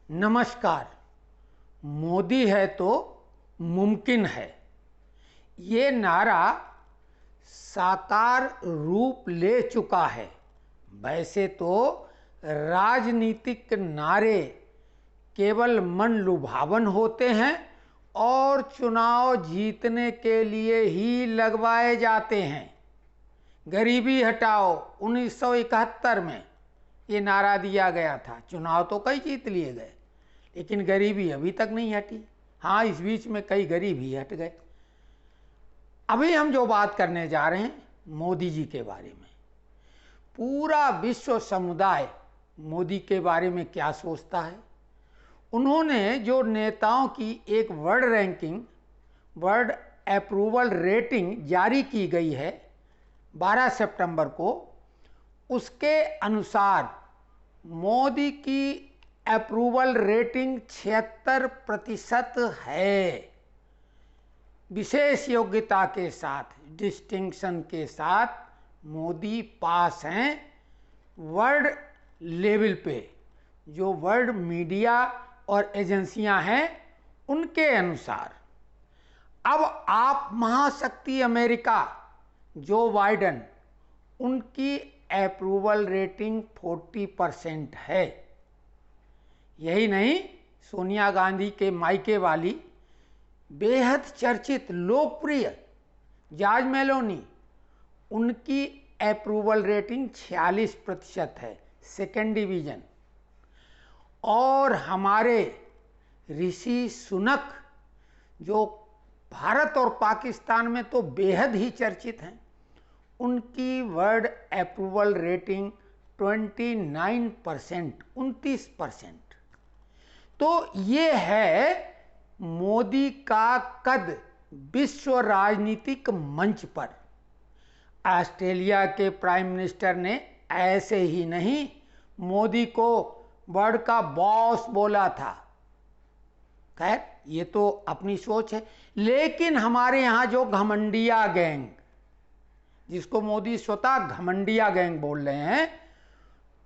नमस्कार। मोदी है तो मुमकिन है, ये नारा साकार रूप ले चुका है। वैसे तो राजनीतिक नारे केवल मन लुभावन होते हैं और चुनाव जीतने के लिए ही लगवाए जाते हैं। गरीबी हटाओ 1971 में ये नारा दिया गया था। चुनाव तो कई जीत लिए गए, लेकिन गरीबी अभी तक नहीं हटी। हाँ, इस बीच में कई गरीब ही हट गए। अभी हम जो बात करने जा रहे हैं मोदी जी के बारे में। पूरा विश्व समुदाय मोदी के बारे में क्या सोचता है? उन्होंने जो नेताओं की एक world ranking, world approval rating जारी की गई है 12 सितंबर को, उसके अनुसार मोदी की अप्रूवल रेटिंग 76% है। विशेष योग्यता के साथ, डिस्टिंक्शन के साथ मोदी पास हैं वर्ल्ड लेवल पे। जो वर्ल्ड मीडिया और एजेंसियां हैं उनके अनुसार। अब आप महाशक्ति अमेरिका जो बाइडेन, उनकी अप्रूवल रेटिंग 40% है। यही नहीं, सोनिया गांधी के मायके वाली बेहद चर्चित लोकप्रिय जॉर्ज मेलोनी, उनकी अप्रूवल रेटिंग 46% है, सेकेंड डिवीजन। और हमारे ऋषि सुनक जो भारत और पाकिस्तान में तो बेहद ही चर्चित हैं, उनकी वर्ल्ड अप्रूवल रेटिंग 29%, 29%। तो ये है मोदी का कद विश्व राजनीतिक मंच पर। ऑस्ट्रेलिया के प्राइम मिनिस्टर ने ऐसे ही नहीं मोदी को वर्ल्ड का बॉस बोला था। खैर, ये तो अपनी सोच है। लेकिन हमारे यहाँ जो घमंडिया गैंग, जिसको मोदी स्वतः घमंडिया गैंग बोल रहे हैं,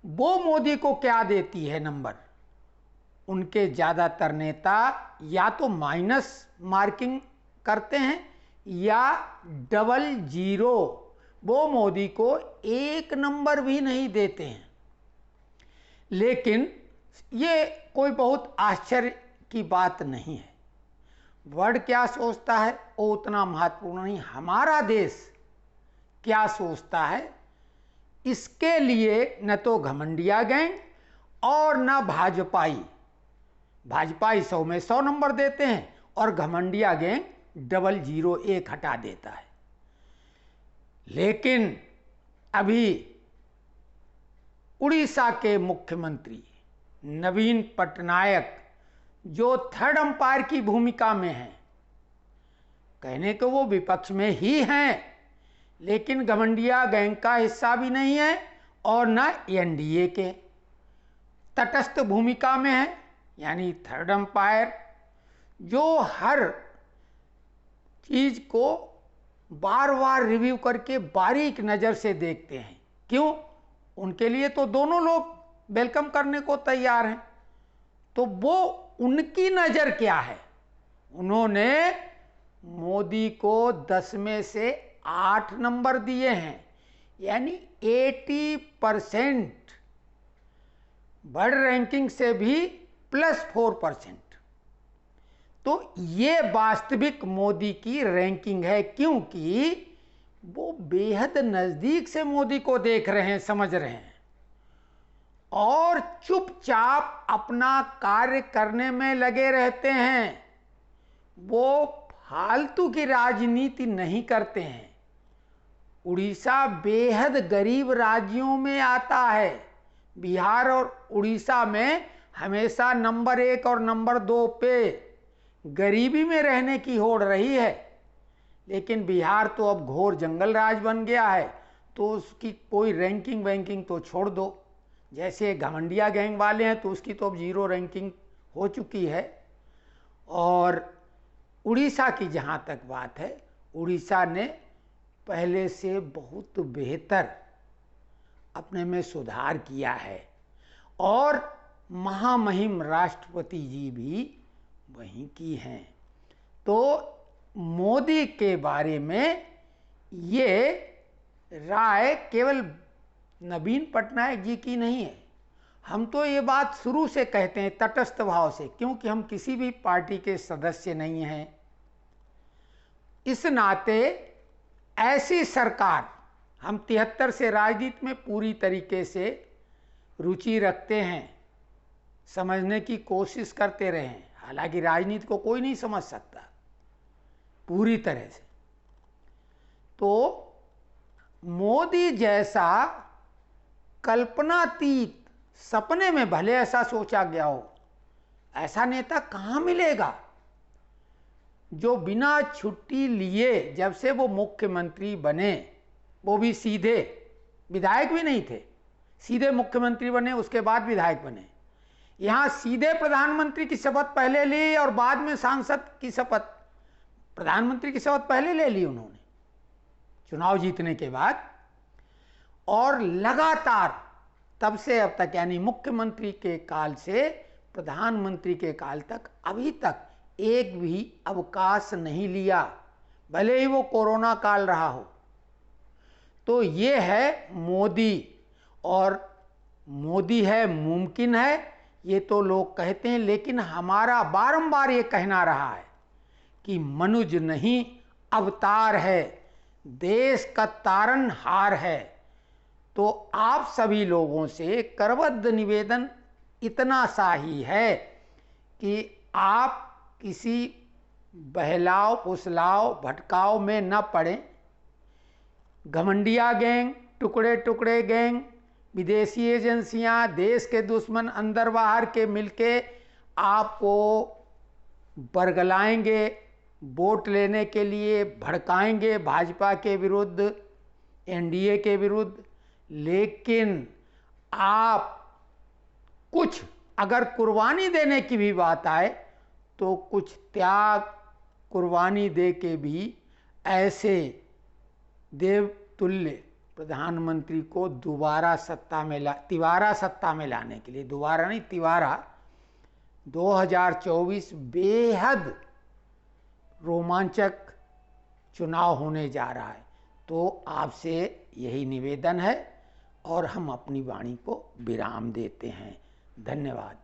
वो मोदी को क्या देती है नंबर? उनके ज़्यादातर नेता या तो माइनस मार्किंग करते हैं या डबल जीरो। वो मोदी को एक नंबर भी नहीं देते हैं। लेकिन ये कोई बहुत आश्चर्य की बात नहीं है। वर्ल्ड क्या सोचता है वो उतना महत्वपूर्ण नहीं। हमारा देश क्या सोचता है, इसके लिए न तो घमंडिया गैंग और न भाजपाई 100 में 100 नंबर देते हैं, और घमंडिया गैंग 001 हटा देता है। लेकिन अभी उड़ीसा के मुख्यमंत्री नवीन पटनायक जो थर्ड अंपायर की भूमिका में हैं, कहने को वो विपक्ष में ही हैं, लेकिन घमंडिया गैंग का हिस्सा भी नहीं है और न एनडीए के, तटस्थ भूमिका में है, यानी थर्ड अंपायर जो हर चीज को बार बार रिव्यू करके बारीक नज़र से देखते हैं। क्यों? उनके लिए तो दोनों लोग वेलकम करने को तैयार हैं। तो वो उनकी नज़र क्या है? उन्होंने मोदी को 10 में से 8 नंबर दिए हैं, यानी 80%। वर्ल्ड रैंकिंग से भी +4%। तो ये वास्तविक मोदी की रैंकिंग है, क्योंकि वो बेहद नजदीक से मोदी को देख रहे हैं, समझ रहे हैं, और चुपचाप अपना कार्य करने में लगे रहते हैं। वो फालतू की राजनीति नहीं करते हैं। उड़ीसा बेहद गरीब राज्यों में आता है। बिहार और उड़ीसा में हमेशा नंबर 1 और नंबर 2 पे गरीबी में रहने की होड़ रही है। लेकिन बिहार तो अब घोर जंगल राज बन गया है, तो उसकी कोई रैंकिंग वैंकिंग तो छोड़ दो। जैसे घमंडिया गैंग वाले हैं तो उसकी तो अब 0 रैंकिंग हो चुकी है। और उड़ीसा की जहाँ तक बात है, उड़ीसा ने पहले से बहुत बेहतर अपने में सुधार किया है। और महामहिम राष्ट्रपति जी भी वहीं की हैं। तो मोदी के बारे में ये राय केवल नवीन पटनायक जी की नहीं है। हम तो ये बात शुरू से कहते हैं तटस्थ भाव से, क्योंकि हम किसी भी पार्टी के सदस्य नहीं हैं। इस नाते ऐसी सरकार, हम 73 से राजनीति में पूरी तरीके से रुचि रखते हैं, समझने की कोशिश करते रहे हैं। हालांकि राजनीति को कोई नहीं समझ सकता पूरी तरह से। तो मोदी जैसा कल्पनातीत, सपने में भले ऐसा सोचा गया हो, ऐसा नेता कहाँ मिलेगा जो बिना छुट्टी लिए, जब से वो मुख्यमंत्री बने, वो भी सीधे, विधायक भी नहीं थे, सीधे मुख्यमंत्री बने, उसके बाद विधायक बने। यहाँ सीधे प्रधानमंत्री की शपथ पहले ली और बाद में सांसद की शपथ, प्रधानमंत्री की शपथ पहले ले ली उन्होंने चुनाव जीतने के बाद, और लगातार तब से अब तक, यानी मुख्यमंत्री के काल से प्रधानमंत्री के काल तक, अभी तक एक भी अवकाश नहीं लिया, भले ही वो कोरोना काल रहा हो। तो ये है मोदी, और मोदी है मुमकिन है ये तो लोग कहते हैं, लेकिन हमारा बारंबार ये कहना रहा है कि मनुज नहीं अवतार है, देश का तारनहार है। तो आप सभी लोगों से करबद्ध निवेदन इतना सा ही है कि आप किसी बहलाव, फुसलाव, भटकाव में न पड़ें। घमंडिया गैंग, टुकड़े टुकड़े गैंग, विदेशी एजेंसियां, देश के दुश्मन अंदर बाहर के मिलके आपको बरगलाएंगे, वोट लेने के लिए भड़काएंगे भाजपा के विरुद्ध, एनडीए के विरुद्ध। लेकिन आप कुछ अगर कुर्बानी देने की भी बात आए तो कुछ त्याग, कुर्बानी दे के भी ऐसे देवतुल्य प्रधानमंत्री को दोबारा तिवारा सत्ता में लाने के लिए, दोबारा नहीं तिवारा, 2024 बेहद रोमांचक चुनाव होने जा रहा है। तो आपसे यही निवेदन है और हम अपनी वाणी को विराम देते हैं। धन्यवाद।